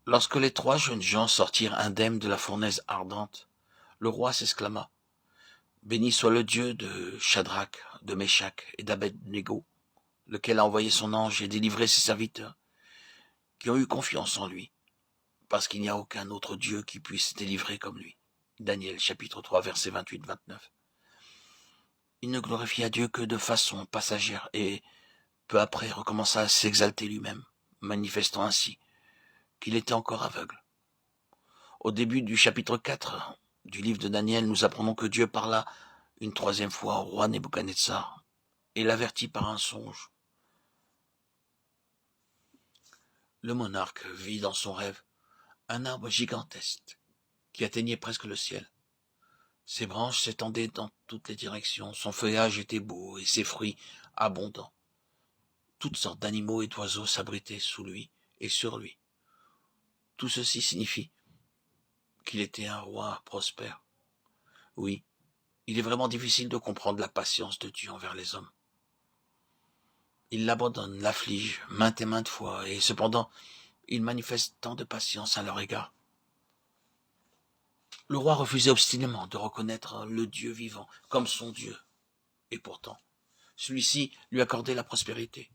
Lorsque les 3 jeunes gens sortirent indemnes de la fournaise ardente, le roi s'exclama: Béni soit le Dieu de Shadrach, de Meshach et d'Abed-Négo, lequel a envoyé son ange et délivré ses serviteurs, qui ont eu confiance en lui, parce qu'il n'y a aucun autre Dieu qui puisse délivrer comme lui. Daniel chapitre 3 versets 28-29. Il ne glorifia Dieu que de façon passagère et peu après recommença à s'exalter lui-même, manifestant ainsi qu'il était encore aveugle. Au début du chapitre 4 du livre de Daniel, nous apprenons que Dieu parla une 3e fois au roi Nebuchadnezzar et l'avertit par un songe. Le monarque vit dans son rêve un arbre gigantesque qui atteignait presque le ciel. Ses branches s'étendaient dans toutes les directions, son feuillage était beau et ses fruits abondants. Toutes sortes d'animaux et d'oiseaux s'abritaient sous lui et sur lui. Tout ceci signifie qu'il était un roi prospère. Oui, il est vraiment difficile de comprendre la patience de Dieu envers les hommes. Il l'abandonne, l'afflige maintes et maintes fois, et cependant, il manifeste tant de patience à leur égard. Le roi refusait obstinément de reconnaître le Dieu vivant comme son Dieu, et pourtant, celui-ci lui accordait la prospérité.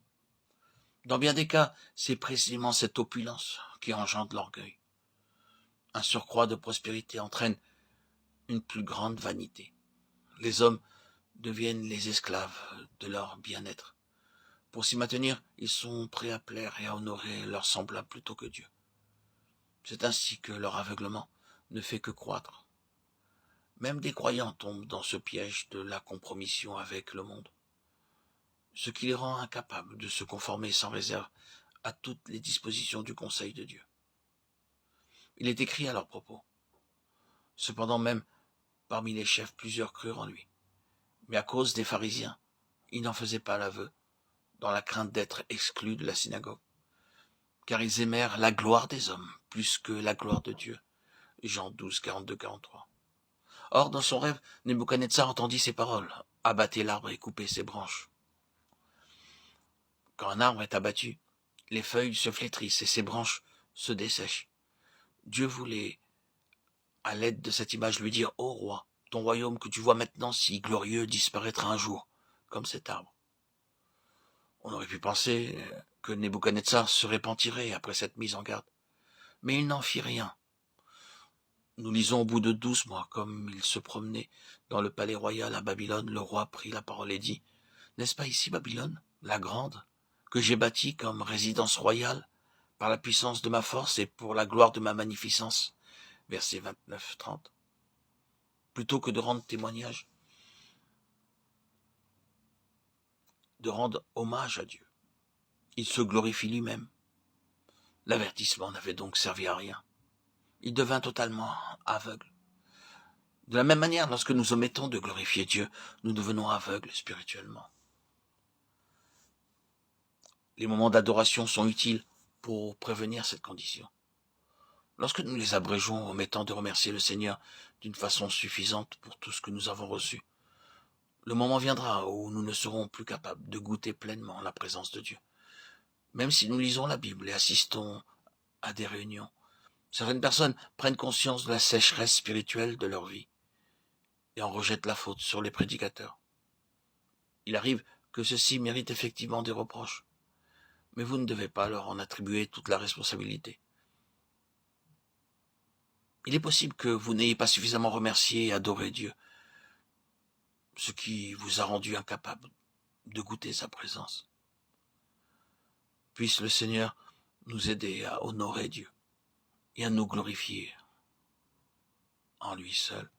Dans bien des cas, c'est précisément cette opulence qui engendre l'orgueil. Un surcroît de prospérité entraîne une plus grande vanité. Les hommes deviennent les esclaves de leur bien-être. Pour s'y maintenir, ils sont prêts à plaire et à honorer leurs semblables plutôt que Dieu. C'est ainsi que leur aveuglement ne fait que croître. Même des croyants tombent dans ce piège de la compromission avec le monde, ce qui les rend incapables de se conformer sans réserve à toutes les dispositions du conseil de Dieu. Il est écrit à leur propos. Cependant même, parmi les chefs, plusieurs crurent en lui. Mais à cause des pharisiens, ils n'en faisaient pas l'aveu, dans la crainte d'être exclus de la synagogue. Car ils aimèrent la gloire des hommes plus que la gloire de Dieu. Jean 12, 42-43. Or, dans son rêve, Nebuchadnezzar entendit ces paroles. Abattez l'arbre et coupez ses branches. Quand un arbre est abattu, les feuilles se flétrissent et ses branches se dessèchent. Dieu voulait, à l'aide de cette image, lui dire: Ô roi, ton royaume que tu vois maintenant si glorieux disparaîtra un jour, comme cet arbre. On aurait pu penser que Nebuchadnezzar se repentirait après cette mise en garde. Mais il n'en fit rien. Nous lisons au bout de 12 mois, comme il se promenait dans le palais royal à Babylone, le roi prit la parole et dit: N'est-ce pas ici Babylone, la grande, que j'ai bâtie comme résidence royale, par la puissance de ma force et pour la gloire de ma magnificence? Versets 29-30. Plutôt que de rendre témoignage, de rendre hommage à Dieu, il se glorifie lui-même. L'avertissement n'avait donc servi à rien. Il devint totalement aveugle. De la même manière, lorsque nous omettons de glorifier Dieu, nous devenons aveugles spirituellement. Les moments d'adoration sont utiles pour prévenir cette condition. Lorsque nous les abrégeons, omettant de remercier le Seigneur d'une façon suffisante pour tout ce que nous avons reçu, le moment viendra où nous ne serons plus capables de goûter pleinement la présence de Dieu. Même si nous lisons la Bible et assistons à des réunions, certaines personnes prennent conscience de la sécheresse spirituelle de leur vie et en rejettent la faute sur les prédicateurs. Il arrive que ceux-ci méritent effectivement des reproches, mais vous ne devez pas leur en attribuer toute la responsabilité. Il est possible que vous n'ayez pas suffisamment remercié et adoré Dieu, ce qui vous a rendu incapable de goûter sa présence. Puisse le Seigneur nous aider à honorer Dieu et à nous glorifier en lui seul.